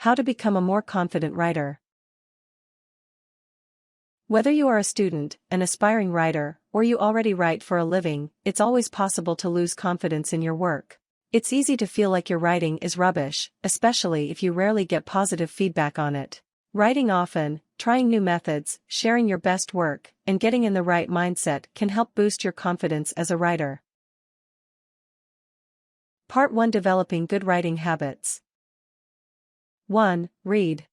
How to become a more confident writer. Whether you are a student, an aspiring writer, or you already write for a living, it's always possible to lose confidence in your work. It's easy to feel like your writing is rubbish, especially if you rarely get positive feedback on it. Writing often, trying new methods, sharing your best work, and getting in the right mindset can help boost your confidence as a writer. Part 1: Developing Good Writing Habits. 1. Read.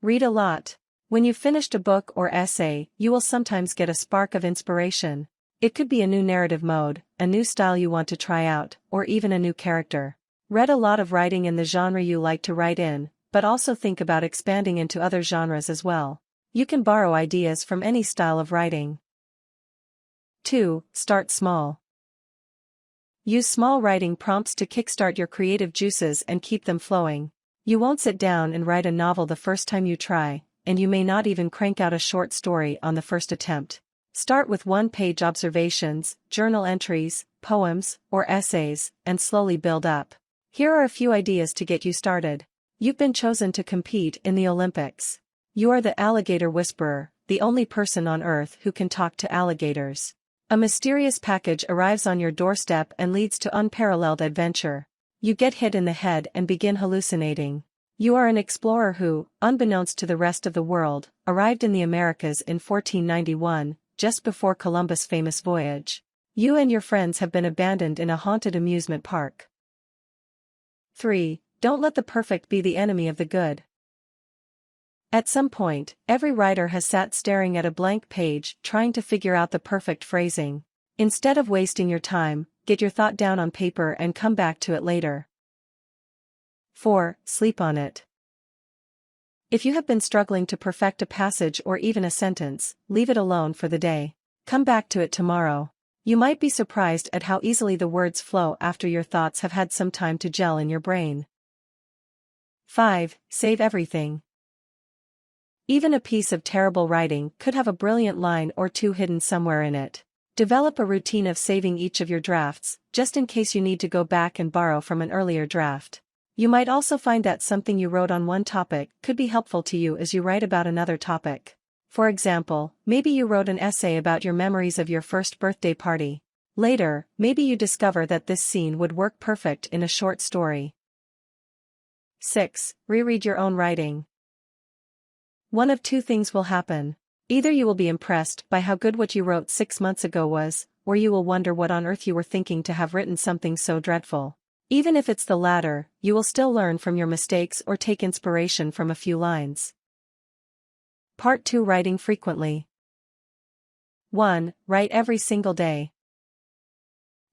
Read a lot. When you've finished a book or essay, you will sometimes get a spark of inspiration. It could be a new narrative mode, a new style you want to try out, or even a new character. Read a lot of writing in the genre you like to write in, but also think about expanding into other genres as well. You can borrow ideas from any style of writing. 2. Start small. Use small writing prompts to kickstart your creative juices and keep them flowing. You won't sit down and write a novel the first time you try, and you may not even crank out a short story on the first attempt. Start with one-page observations, journal entries, poems, or essays, and slowly build up. Here are a few ideas to get you started. You've been chosen to compete in the Olympics. You are the alligator whisperer, the only person on Earth who can talk to alligators. A mysterious package arrives on your doorstep and leads to unparalleled adventure. You get hit in the head and begin hallucinating. You are an explorer who, unbeknownst to the rest of the world, arrived in the Americas in 1491, just before Columbus' famous voyage. You and your friends have been abandoned in a haunted amusement park. 3. Don't let the perfect be the enemy of the good. At some point, every writer has sat staring at a blank page trying to figure out the perfect phrasing. Instead of wasting your time, get your thought down on paper and come back to it later. 4. Sleep on it. If you have been struggling to perfect a passage or even a sentence, leave it alone for the day. Come back to it tomorrow. You might be surprised at how easily the words flow after your thoughts have had some time to gel in your brain. 5. Save everything. Even a piece of terrible writing could have a brilliant line or two hidden somewhere in it. Develop a routine of saving each of your drafts, just in case you need to go back and borrow from an earlier draft. You might also find that something you wrote on one topic could be helpful to you as you write about another topic. For example, maybe you wrote an essay about your memories of your first birthday party. Later, maybe you discover that this scene would work perfect in a short story. 6. Reread your own writing. One of two things will happen. Either you will be impressed by how good what you wrote 6 months ago was, or you will wonder what on earth you were thinking to have written something so dreadful. Even if it's the latter, you will still learn from your mistakes or take inspiration from a few lines. Part 2: Writing frequently. 1. Write every single day.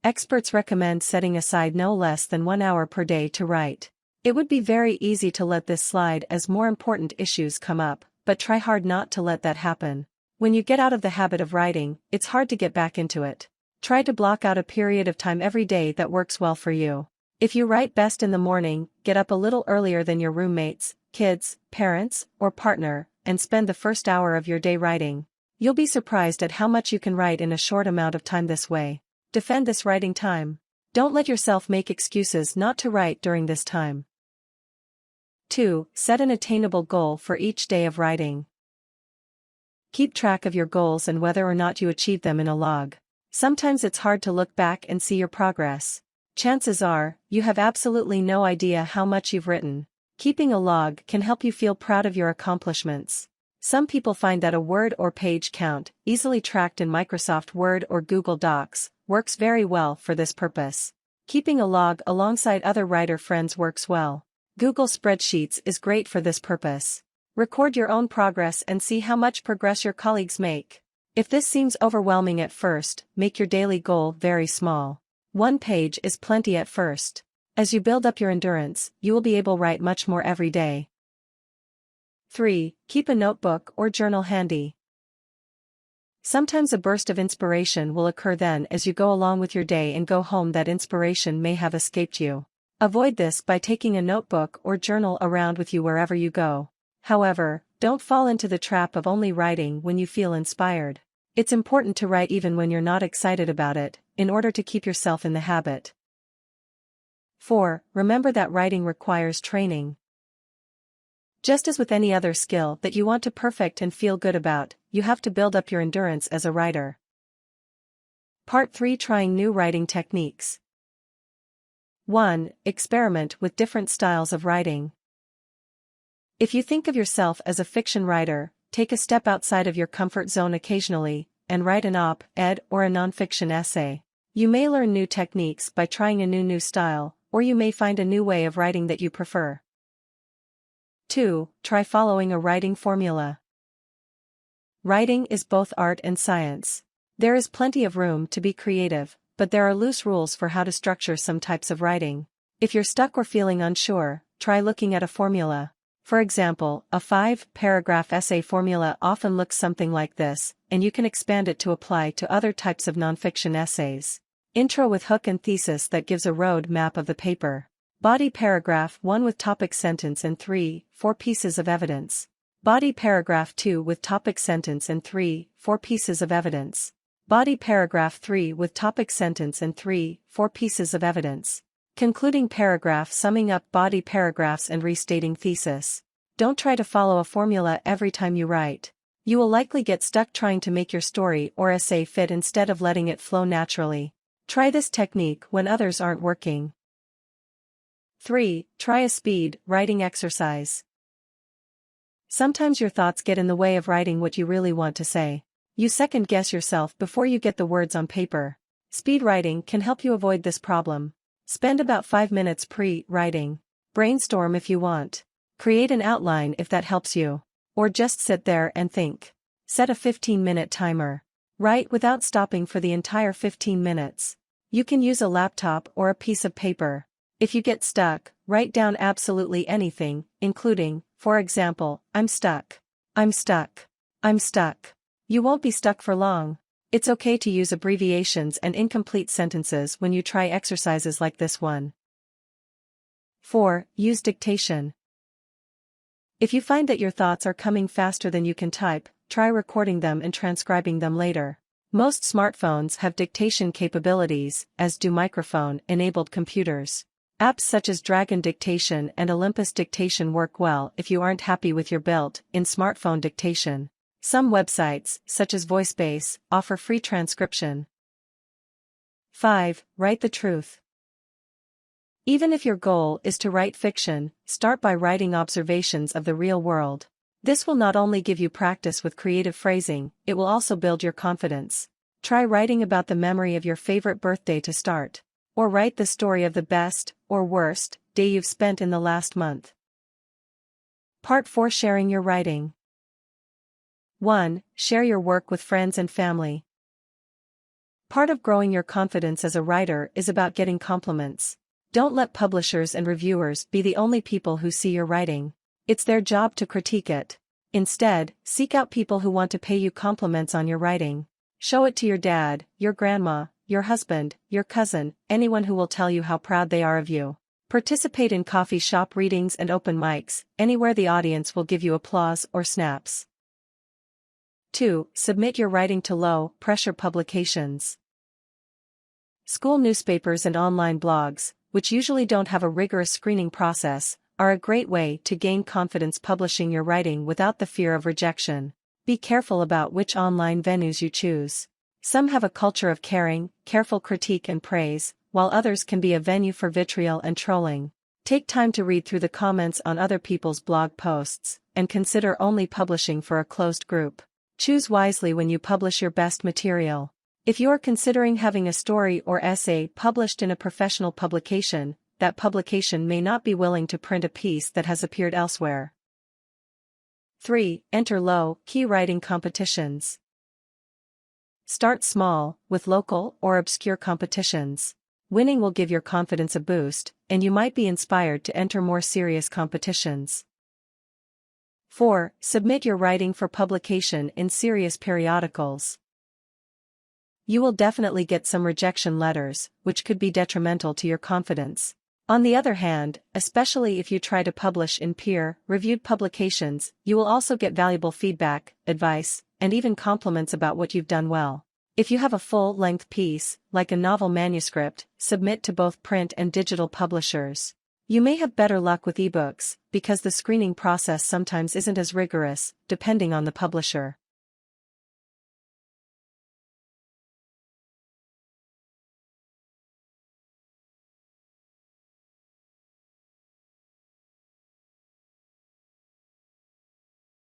Experts recommend setting aside no less than 1 hour per day to write. It would be very easy to let this slide as more important issues come up, but try hard not to let that happen. When you get out of the habit of writing, it's hard to get back into it. Try to block out a period of time every day that works well for you. If you write best in the morning, get up a little earlier than your roommates, kids, parents, or partner, and spend the first hour of your day writing. You'll be surprised at how much you can write in a short amount of time this way. Defend this writing time. Don't let yourself make excuses not to write during this time. 2. Set an attainable goal for each day of writing. Keep track of your goals and whether or not you achieve them in a log. Sometimes it's hard to look back and see your progress. Chances are, you have absolutely no idea how much you've written. Keeping a log can help you feel proud of your accomplishments. Some people find that a word or page count, easily tracked in Microsoft Word or Google Docs, works very well for this purpose. Keeping a log alongside other writer friends works well. Google Spreadsheets is great for this purpose. Record your own progress and see how much progress your colleagues make. If this seems overwhelming at first, make your daily goal very small. 1 page is plenty at first. As you build up your endurance, you will be able to write much more every day. 3. Keep a notebook or journal handy. Sometimes a burst of inspiration will occur then as you go along with your day and go home that inspiration may have escaped you. Avoid this by taking a notebook or journal around with you wherever you go. However, don't fall into the trap of only writing when you feel inspired. It's important to write even when you're not excited about it, in order to keep yourself in the habit. 4. Remember that writing requires training. Just as with any other skill that you want to perfect and feel good about, you have to build up your endurance as a writer. Part 3: Trying new writing techniques. 1. Experiment with different styles of writing. If you think of yourself as a fiction writer, take a step outside of your comfort zone occasionally, and write an op-ed or a nonfiction essay. You may learn new techniques by trying a new style, or you may find a new way of writing that you prefer. 2. Try following a writing formula. Writing is both art and science. There is plenty of room to be creative, but there are loose rules for how to structure some types of writing. If you're stuck or feeling unsure, try looking at a formula. For example, a 5-paragraph essay formula often looks something like this, and you can expand it to apply to other types of nonfiction essays. Intro with hook and thesis that gives a road map of the paper. Body paragraph 1 with topic sentence and 3-4 pieces of evidence. Body paragraph 2 with topic sentence and 3-4 pieces of evidence. Body paragraph 3 with topic sentence and 3-4 pieces of evidence. Concluding paragraph summing up body paragraphs and restating thesis. Don't try to follow a formula every time you write. You will likely get stuck trying to make your story or essay fit instead of letting it flow naturally. Try this technique when others aren't working. 3. Try a speed writing exercise. Sometimes your thoughts get in the way of writing what you really want to say. You second-guess yourself before you get the words on paper. Speed writing can help you avoid this problem. Spend about 5 minutes pre-writing. Brainstorm if you want. Create an outline if that helps you. Or just sit there and think. Set a 15-minute timer. Write without stopping for the entire 15 minutes. You can use a laptop or a piece of paper. If you get stuck, write down absolutely anything, including, for example, I'm stuck. I'm stuck. I'm stuck. You won't be stuck for long. It's okay to use abbreviations and incomplete sentences when you try exercises like this one. 4. Use dictation. If you find that your thoughts are coming faster than you can type, try recording them and transcribing them later. Most smartphones have dictation capabilities, as do microphone-enabled computers. Apps such as Dragon Dictation and Olympus Dictation work well if you aren't happy with your built-in smartphone dictation. Some websites, such as VoiceBase, offer free transcription. 5. Write the truth. Even if your goal is to write fiction, start by writing observations of the real world. This will not only give you practice with creative phrasing, it will also build your confidence. Try writing about the memory of your favorite birthday to start. Or write the story of the best, or worst, day you've spent in the last month. Part 4: Sharing your writing. 1. Share your work with friends and family. Part of growing your confidence as a writer is about getting compliments. Don't let publishers and reviewers be the only people who see your writing. It's their job to critique it. Instead, seek out people who want to pay you compliments on your writing. Show it to your dad, your grandma, your husband, your cousin, anyone who will tell you how proud they are of you. Participate in coffee shop readings and open mics, anywhere the audience will give you applause or snaps. 2. Submit your writing to low-pressure publications. School newspapers and online blogs, which usually don't have a rigorous screening process, are a great way to gain confidence publishing your writing without the fear of rejection. Be careful about which online venues you choose. Some have a culture of caring, careful critique and praise, while others can be a venue for vitriol and trolling. Take time to read through the comments on other people's blog posts, and consider only publishing for a closed group. Choose wisely when you publish your best material. If you are considering having a story or essay published in a professional publication, that publication may not be willing to print a piece that has appeared elsewhere. 3. Enter low-key writing competitions. Start small, with local or obscure competitions. Winning will give your confidence a boost, and you might be inspired to enter more serious competitions. 4. Submit your writing for publication in serious periodicals. You will definitely get some rejection letters, which could be detrimental to your confidence. On the other hand, especially if you try to publish in peer-reviewed publications, you will also get valuable feedback, advice, and even compliments about what you've done well. If you have a full-length piece, like a novel manuscript, submit to both print and digital publishers. You may have better luck with ebooks, because the screening process sometimes isn't as rigorous, depending on the publisher.